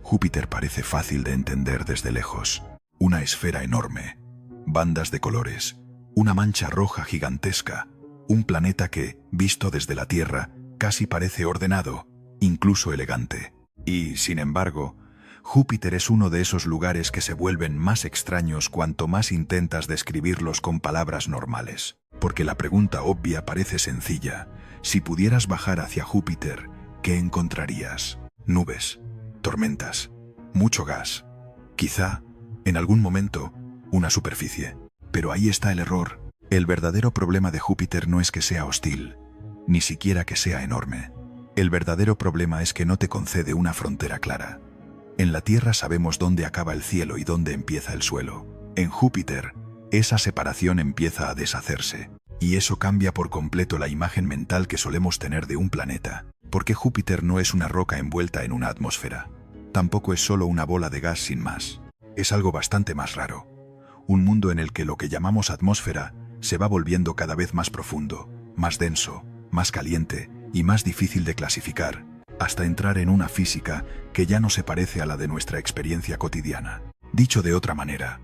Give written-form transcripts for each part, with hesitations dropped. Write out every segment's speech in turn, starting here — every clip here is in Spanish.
Júpiter parece fácil de entender desde lejos. Una esfera enorme, bandas de colores, una mancha roja gigantesca, un planeta que, visto desde la Tierra, casi parece ordenado, incluso elegante. Y, sin embargo, Júpiter es uno de esos lugares que se vuelven más extraños cuanto más intentas describirlos con palabras normales. Porque la pregunta obvia parece sencilla. Si pudieras bajar hacia Júpiter, ¿qué encontrarías? Nubes, tormentas, mucho gas. Quizá, en algún momento, una superficie. Pero ahí está el error. El verdadero problema de Júpiter no es que sea hostil, ni siquiera que sea enorme. El verdadero problema es que no te concede una frontera clara. En la Tierra sabemos dónde acaba el cielo y dónde empieza el suelo. En Júpiter, esa separación empieza a deshacerse. Y eso cambia por completo la imagen mental que solemos tener de un planeta. Porque Júpiter no es una roca envuelta en una atmósfera. Tampoco es solo una bola de gas sin más. Es algo bastante más raro. Un mundo en el que lo que llamamos atmósfera se va volviendo cada vez más profundo, más denso, más caliente y más difícil de clasificar, hasta entrar en una física que ya no se parece a la de nuestra experiencia cotidiana. Dicho de otra manera,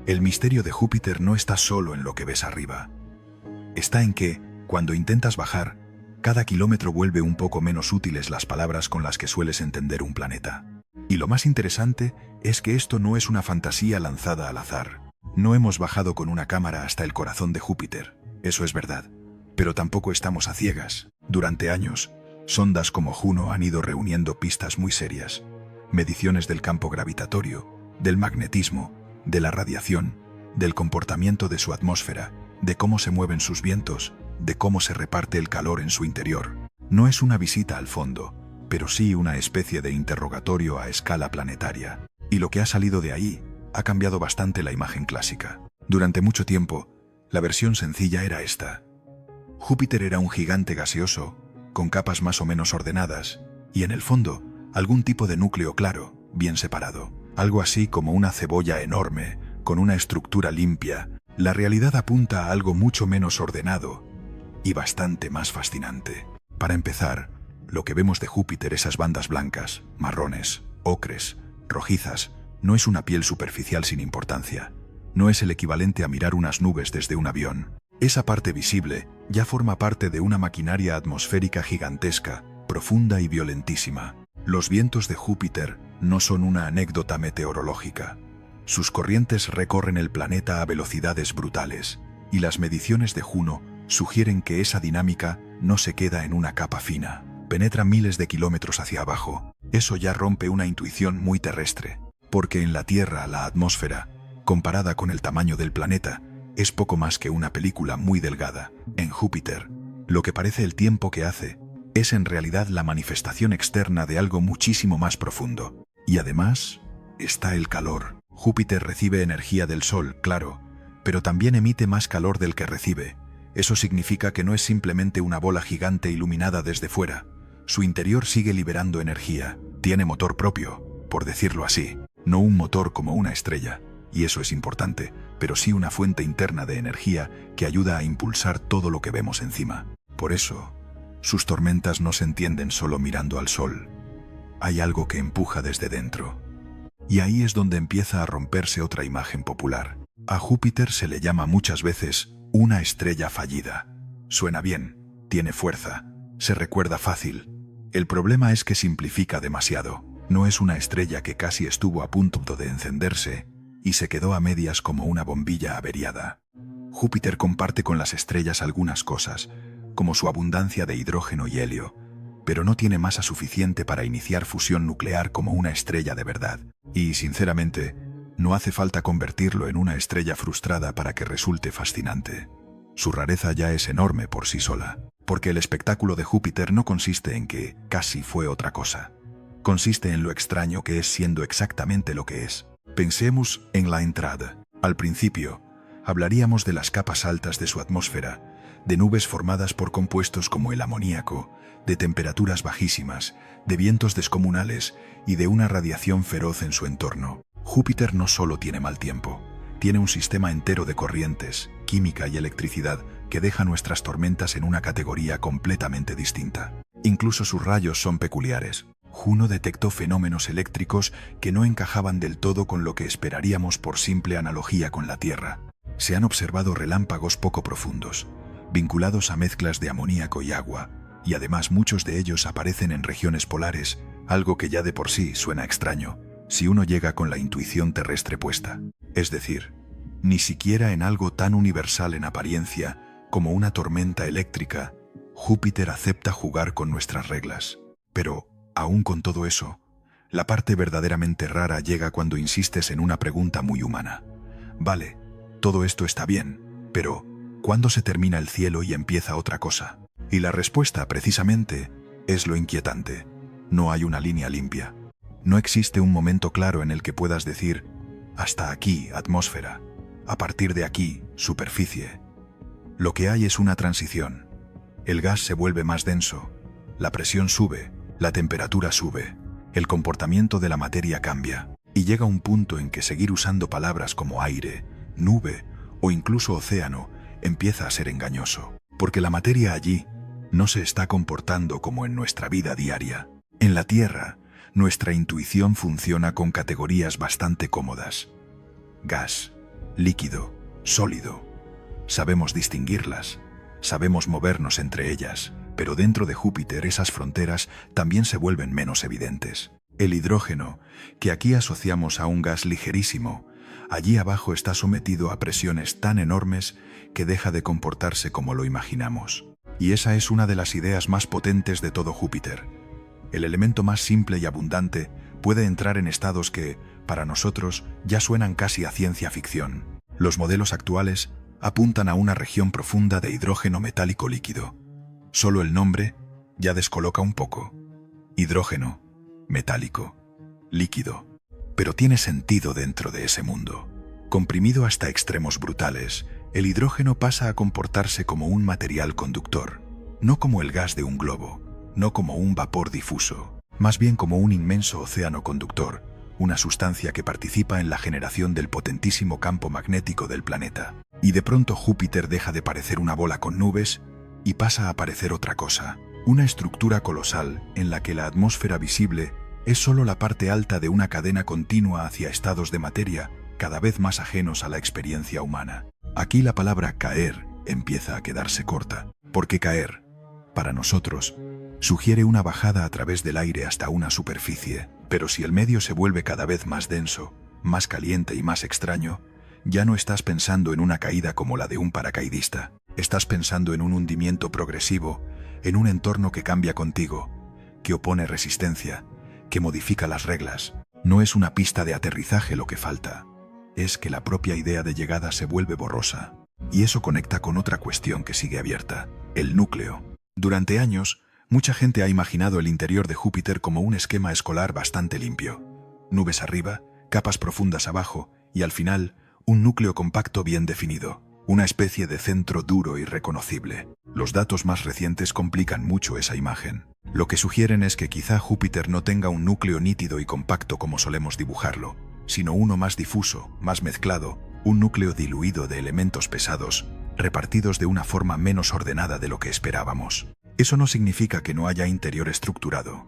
el misterio de Júpiter no está solo en lo que ves arriba. Está en que, cuando intentas bajar, cada kilómetro vuelve un poco menos útiles las palabras con las que sueles entender un planeta. Y lo más interesante es que esto no es una fantasía lanzada al azar. No hemos bajado con una cámara hasta el corazón de Júpiter, eso es verdad. Pero tampoco estamos a ciegas. Durante años, sondas como Juno han ido reuniendo pistas muy serias. Mediciones del campo gravitatorio, del magnetismo, de la radiación, del comportamiento de su atmósfera, de cómo se mueven sus vientos, de cómo se reparte el calor en su interior. No es una visita al fondo, pero sí una especie de interrogatorio a escala planetaria. Y lo que ha salido de ahí ha cambiado bastante la imagen clásica. Durante mucho tiempo, la versión sencilla era esta. Júpiter era un gigante gaseoso, con capas más o menos ordenadas, y en el fondo, algún tipo de núcleo claro, bien separado. Algo así como una cebolla enorme, con una estructura limpia. La realidad apunta a algo mucho menos ordenado y bastante más fascinante. Para empezar, lo que vemos de Júpiter, esas bandas blancas, marrones, ocres, rojizas, no es una piel superficial sin importancia. No es el equivalente a mirar unas nubes desde un avión. Esa parte visible ya forma parte de una maquinaria atmosférica gigantesca, profunda y violentísima. Los vientos de Júpiter no son una anécdota meteorológica. Sus corrientes recorren el planeta a velocidades brutales, y las mediciones de Juno sugieren que esa dinámica no se queda en una capa fina. Penetra miles de kilómetros hacia abajo. Eso ya rompe una intuición muy terrestre, porque en la Tierra la atmósfera, comparada con el tamaño del planeta, es poco más que una película muy delgada. En Júpiter, lo que parece el tiempo que hace es en realidad la manifestación externa de algo muchísimo más profundo. Y además, está el calor. Júpiter recibe energía del Sol, claro, pero también emite más calor del que recibe. Eso significa que no es simplemente una bola gigante iluminada desde fuera. Su interior sigue liberando energía. Tiene motor propio, por decirlo así. No un motor como una estrella, y eso es importante, pero sí una fuente interna de energía que ayuda a impulsar todo lo que vemos encima. Por eso, sus tormentas no se entienden solo mirando al Sol. Hay algo que empuja desde dentro. Y ahí es donde empieza a romperse otra imagen popular. A Júpiter se le llama muchas veces una estrella fallida. Suena bien, tiene fuerza, se recuerda fácil. El problema es que simplifica demasiado. No es una estrella que casi estuvo a punto de encenderse y se quedó a medias como una bombilla averiada. Júpiter comparte con las estrellas algunas cosas, como su abundancia de hidrógeno y helio, pero no tiene masa suficiente para iniciar fusión nuclear como una estrella de verdad. Y, sinceramente, no hace falta convertirlo en una estrella frustrada para que resulte fascinante. Su rareza ya es enorme por sí sola, porque el espectáculo de Júpiter no consiste en que casi fue otra cosa. Consiste en lo extraño que es siendo exactamente lo que es. Pensemos en la entrada. Al principio, hablaríamos de las capas altas de su atmósfera, de nubes formadas por compuestos como el amoníaco, de temperaturas bajísimas, de vientos descomunales y de una radiación feroz en su entorno. Júpiter no solo tiene mal tiempo, tiene un sistema entero de corrientes, química y electricidad que deja nuestras tormentas en una categoría completamente distinta. Incluso sus rayos son peculiares. Juno detectó fenómenos eléctricos que no encajaban del todo con lo que esperaríamos por simple analogía con la Tierra. Se han observado relámpagos poco profundos, vinculados a mezclas de amoníaco y agua, y además muchos de ellos aparecen en regiones polares, algo que ya de por sí suena extraño, si uno llega con la intuición terrestre puesta. Es decir, ni siquiera en algo tan universal en apariencia como una tormenta eléctrica, Júpiter acepta jugar con nuestras reglas. Pero, aún con todo eso, la parte verdaderamente rara llega cuando insistes en una pregunta muy humana. Vale, todo esto está bien, pero ¿cuándo se termina el cielo y empieza otra cosa? Y la respuesta, precisamente, es lo inquietante. No hay una línea limpia. No existe un momento claro en el que puedas decir, hasta aquí, atmósfera, a partir de aquí, superficie. Lo que hay es una transición. El gas se vuelve más denso, la presión sube, la temperatura sube, el comportamiento de la materia cambia, y llega un punto en que seguir usando palabras como aire, nube o incluso océano empieza a ser engañoso, porque la materia allí no se está comportando como en nuestra vida diaria. En la Tierra, nuestra intuición funciona con categorías bastante cómodas. Gas, líquido, sólido. Sabemos distinguirlas, sabemos movernos entre ellas, pero dentro de Júpiter esas fronteras también se vuelven menos evidentes. El hidrógeno, que aquí asociamos a un gas ligerísimo, allí abajo está sometido a presiones tan enormes que deja de comportarse como lo imaginamos. Y esa es una de las ideas más potentes de todo Júpiter. El elemento más simple y abundante puede entrar en estados que, para nosotros, ya suenan casi a ciencia ficción. Los modelos actuales apuntan a una región profunda de hidrógeno metálico líquido. Solo el nombre ya descoloca un poco. Hidrógeno, metálico, líquido. Pero tiene sentido dentro de ese mundo. Comprimido hasta extremos brutales, el hidrógeno pasa a comportarse como un material conductor, no como el gas de un globo, no como un vapor difuso, más bien como un inmenso océano conductor, una sustancia que participa en la generación del potentísimo campo magnético del planeta. Y de pronto Júpiter deja de parecer una bola con nubes y pasa a parecer otra cosa, una estructura colosal en la que la atmósfera visible es solo la parte alta de una cadena continua hacia estados de materia cada vez más ajenos a la experiencia humana. Aquí la palabra caer empieza a quedarse corta, porque caer, para nosotros, sugiere una bajada a través del aire hasta una superficie, pero si el medio se vuelve cada vez más denso, más caliente y más extraño, ya no estás pensando en una caída como la de un paracaidista, estás pensando en un hundimiento progresivo, en un entorno que cambia contigo, que opone resistencia, que modifica las reglas. No es una pista de aterrizaje lo que falta, es que la propia idea de llegada se vuelve borrosa. Y eso conecta con otra cuestión que sigue abierta, el núcleo. Durante años, mucha gente ha imaginado el interior de Júpiter como un esquema escolar bastante limpio. Nubes arriba, capas profundas abajo y al final, un núcleo compacto bien definido, una especie de centro duro y reconocible. Los datos más recientes complican mucho esa imagen. Lo que sugieren es que quizá Júpiter no tenga un núcleo nítido y compacto como solemos dibujarlo, sino uno más difuso, más mezclado, un núcleo diluido de elementos pesados, repartidos de una forma menos ordenada de lo que esperábamos. Eso no significa que no haya interior estructurado.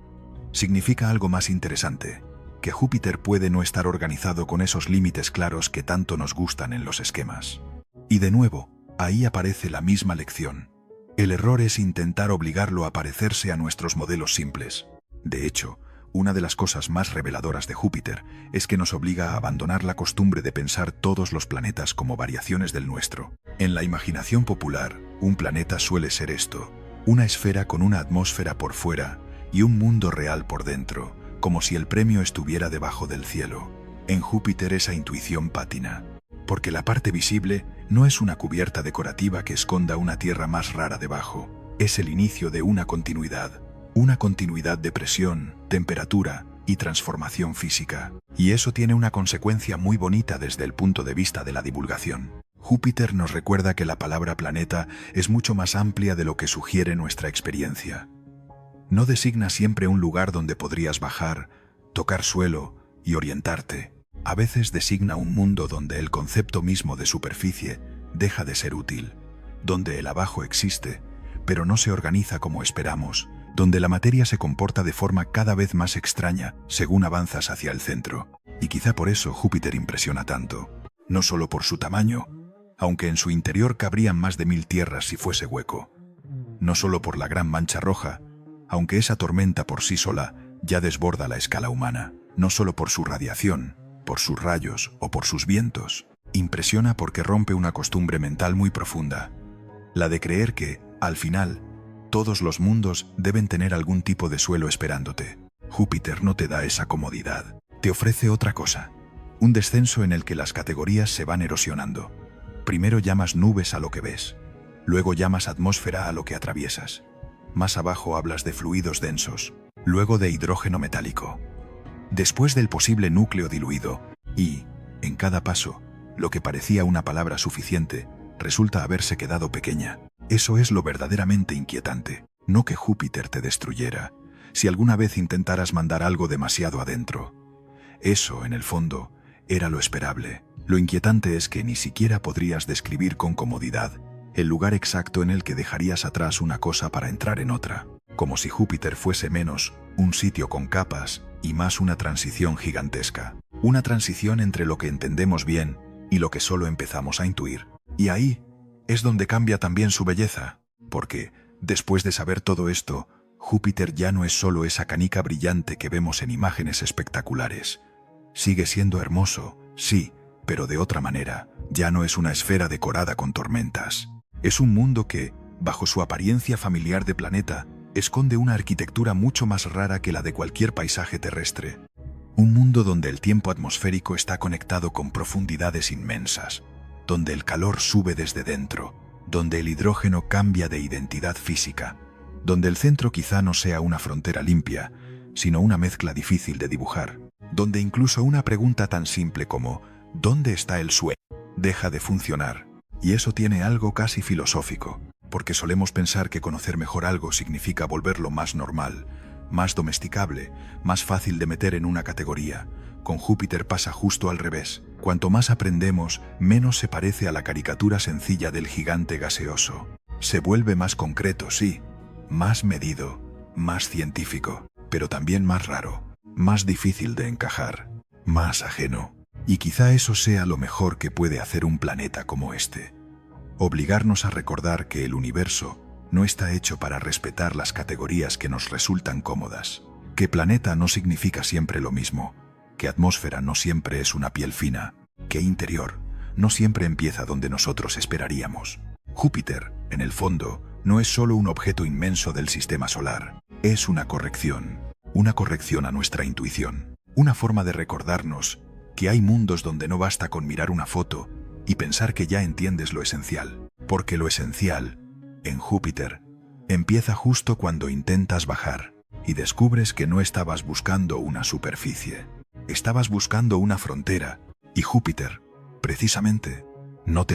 Significa algo más interesante, que Júpiter puede no estar organizado con esos límites claros que tanto nos gustan en los esquemas. Y de nuevo, ahí aparece la misma lección. El error es intentar obligarlo a parecerse a nuestros modelos simples. De hecho, una de las cosas más reveladoras de Júpiter es que nos obliga a abandonar la costumbre de pensar todos los planetas como variaciones del nuestro. En la imaginación popular, un planeta suele ser esto, una esfera con una atmósfera por fuera y un mundo real por dentro, como si el premio estuviera debajo del cielo. En Júpiter esa intuición pátina, porque la parte visible no es una cubierta decorativa que esconda una tierra más rara debajo, es el inicio de una continuidad de presión, temperatura y transformación física. Y eso tiene una consecuencia muy bonita desde el punto de vista de la divulgación. Júpiter nos recuerda que la palabra planeta es mucho más amplia de lo que sugiere nuestra experiencia. No designa siempre un lugar donde podrías bajar, tocar suelo y orientarte. A veces designa un mundo donde el concepto mismo de superficie deja de ser útil, donde el abajo existe, pero no se organiza como esperamos, donde la materia se comporta de forma cada vez más extraña según avanzas hacia el centro. Y quizá por eso Júpiter impresiona tanto. No solo por su tamaño, aunque en su interior cabrían más de 1000 tierras si fuese hueco. No solo por la gran mancha roja, aunque esa tormenta por sí sola ya desborda la escala humana. No solo por su radiación, por sus rayos o por sus vientos. Impresiona porque rompe una costumbre mental muy profunda, la de creer que, al final, todos los mundos deben tener algún tipo de suelo esperándote. Júpiter no te da esa comodidad. Te ofrece otra cosa. Un descenso en el que las categorías se van erosionando. Primero llamas nubes a lo que ves. Luego llamas atmósfera a lo que atraviesas. Más abajo hablas de fluidos densos. Luego de hidrógeno metálico. Después del posible núcleo diluido. Y, en cada paso, lo que parecía una palabra suficiente, resulta haberse quedado pequeña. Eso es lo verdaderamente inquietante. No que Júpiter te destruyera, si alguna vez intentaras mandar algo demasiado adentro. Eso, en el fondo, era lo esperable. Lo inquietante es que ni siquiera podrías describir con comodidad el lugar exacto en el que dejarías atrás una cosa para entrar en otra. Como si Júpiter fuese menos un sitio con capas y más una transición gigantesca. Una transición entre lo que entendemos bien y lo que solo empezamos a intuir. Y ahí es donde cambia también su belleza, porque, después de saber todo esto, Júpiter ya no es solo esa canica brillante que vemos en imágenes espectaculares. Sigue siendo hermoso, sí, pero de otra manera. Ya no es una esfera decorada con tormentas. Es un mundo que, bajo su apariencia familiar de planeta, esconde una arquitectura mucho más rara que la de cualquier paisaje terrestre. Un mundo donde el tiempo atmosférico está conectado con profundidades inmensas, donde el calor sube desde dentro, donde el hidrógeno cambia de identidad física, donde el centro quizá no sea una frontera limpia, sino una mezcla difícil de dibujar, donde incluso una pregunta tan simple como ¿dónde está el sueño? Deja de funcionar. Y eso tiene algo casi filosófico, porque solemos pensar que conocer mejor algo significa volverlo más normal, más domesticable, más fácil de meter en una categoría. Con Júpiter pasa justo al revés. Cuanto más aprendemos, menos se parece a la caricatura sencilla del gigante gaseoso. Se vuelve más concreto, sí, más medido, más científico, pero también más raro, más difícil de encajar, más ajeno. Y quizá eso sea lo mejor que puede hacer un planeta como este. Obligarnos a recordar que el universo no está hecho para respetar las categorías que nos resultan cómodas. Que planeta no significa siempre lo mismo. Que atmósfera no siempre es una piel fina. Que interior no siempre empieza donde nosotros esperaríamos. Júpiter, en el fondo, no es solo un objeto inmenso del sistema solar. Es una corrección a nuestra intuición. Una forma de recordarnos que hay mundos donde no basta con mirar una foto y pensar que ya entiendes lo esencial. Porque lo esencial, en Júpiter, empieza justo cuando intentas bajar y descubres que no estabas buscando una superficie. Estabas buscando una frontera, y Júpiter, precisamente, no te